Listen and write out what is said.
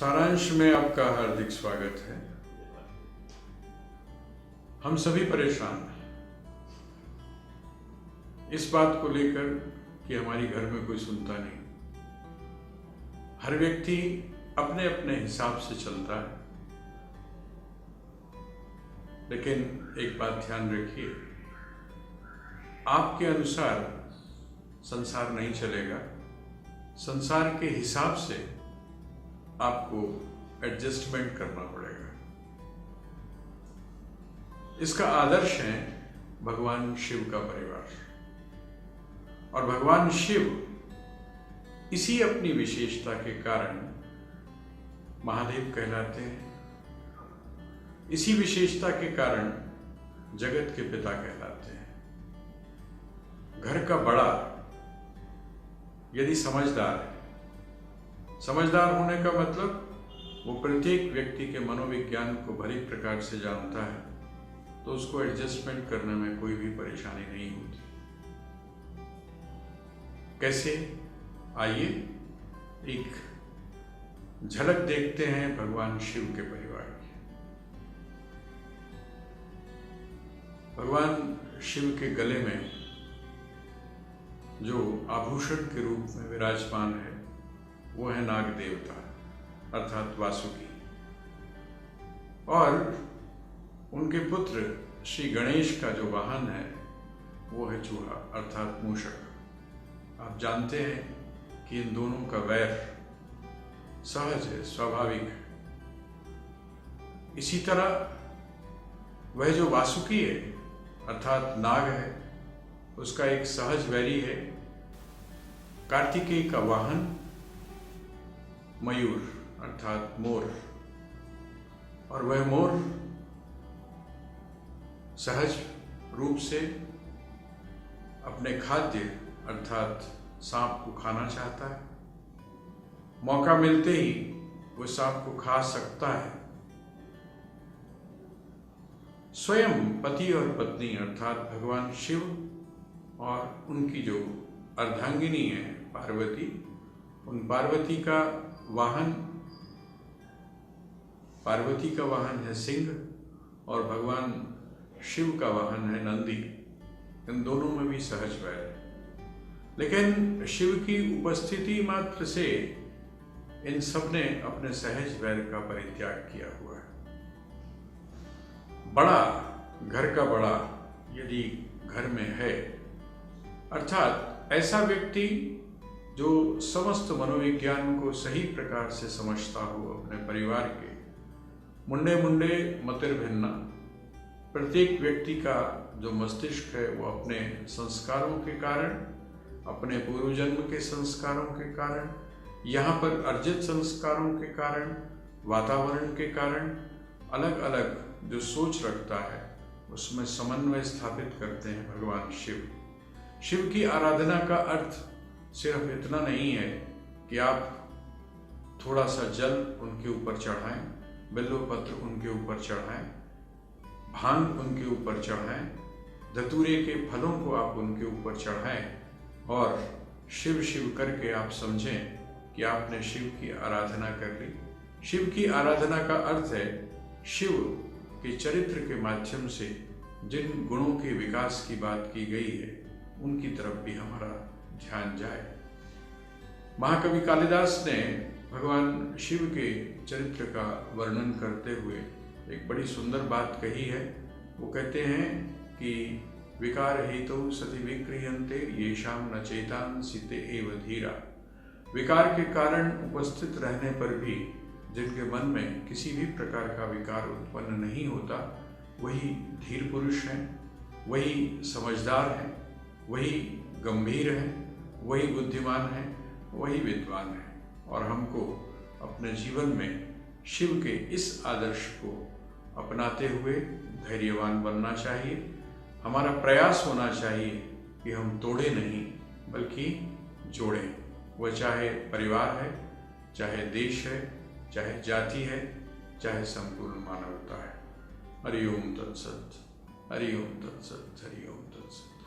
सारांश में आपका हार्दिक स्वागत है। हम सभी परेशान हैं इस बात को लेकर कि हमारी घर में कोई सुनता नहीं। हर व्यक्ति अपने अपने हिसाब से चलता है, लेकिन एक बात ध्यान रखिए, आपके अनुसार संसार नहीं चलेगा। संसार के हिसाब से आपको एडजस्टमेंट करना पड़ेगा। इसका आदर्श है भगवान शिव का परिवार, और भगवान शिव इसी अपनी विशेषता के कारण महादेव कहलाते हैं। इसी विशेषता के कारण जगत के पिता कहलाते हैं। घर का बड़ा यदि समझदार है, समझदार होने का मतलब वो प्रत्येक व्यक्ति के मनोविज्ञान को भली प्रकार से जानता है, तो उसको एडजस्टमेंट करने में कोई भी परेशानी नहीं होती। कैसे? आइए एक झलक देखते हैं भगवान शिव के परिवार की। भगवान शिव के गले में जो आभूषण के रूप में विराजमान है वो है नाग देवता अर्थात वासुकी, और उनके पुत्र श्री गणेश का जो वाहन है वो है चूहा अर्थात मूषक। आप जानते हैं कि इन दोनों का वैर सहज है, स्वाभाविक है। इसी तरह वह जो वासुकी है अर्थात नाग है, उसका एक सहज वैरी है कार्तिकेय का वाहन मयूर अर्थात मोर, और वह मोर सहज रूप से अपने खाद्य अर्थात सांप को खाना चाहता है। मौका मिलते ही वो सांप को खा सकता है। स्वयं पति और पत्नी अर्थात भगवान शिव और उनकी जो अर्धांगिनी है पार्वती, उन पार्वती का वाहन है सिंह और भगवान शिव का वाहन है नंदी। इन दोनों में भी सहज वैर है, लेकिन शिव की उपस्थिति मात्र से इन सब ने अपने सहज वैर का परित्याग किया हुआ है। बड़ा, घर का बड़ा यदि घर में है अर्थात ऐसा व्यक्ति जो समस्त मनोविज्ञान को सही प्रकार से समझता हो, अपने परिवार के मुंडे मुंडे मतिर्भिन्ना, प्रत्येक व्यक्ति का जो मस्तिष्क है वो अपने संस्कारों के कारण, अपने पूर्व जन्म के संस्कारों के कारण, यहाँ पर अर्जित संस्कारों के कारण, वातावरण के कारण अलग अलग जो सोच रखता है उसमें समन्वय स्थापित करते हैं भगवान शिव। शिव की आराधना का अर्थ सिर्फ इतना नहीं है कि आप थोड़ा सा जल उनके ऊपर चढ़ाएं, बिल्वपत्र उनके ऊपर चढ़ाएं, भांग उनके ऊपर चढ़ाएं, धतूरे के फलों को आप उनके ऊपर चढ़ाएं और शिव शिव करके आप समझें कि आपने शिव की आराधना कर ली। शिव की आराधना का अर्थ है शिव के चरित्र के माध्यम से जिन गुणों के विकास की बात की गई है उनकी तरफ भी हमारा ध्यान जाए। महाकवि कालिदास ने भगवान शिव के चरित्र का वर्णन करते हुए एक बड़ी सुंदर बात कही है। वो कहते हैं कि विकार हेतु सति विक्रियन्ते येषां न चेतांसिते एव धीरा। विकार के कारण उपस्थित रहने पर भी जिनके मन में किसी भी प्रकार का विकार उत्पन्न नहीं होता, वही धीर पुरुष हैं, वही समझदार हैं, वही गंभीर हैं, वही बुद्धिमान हैं, वही विद्वान हैं। और हमको अपने जीवन में शिव के इस आदर्श को अपनाते हुए धैर्यवान बनना चाहिए। हमारा प्रयास होना चाहिए कि हम तोड़े नहीं बल्कि जोड़ें। वह चाहे परिवार है, चाहे देश है, चाहे जाति है, चाहे संपूर्ण मानवता है। हरि ओम तत्सत, हरि ओम तत्सत, हरि ओम तत्सत।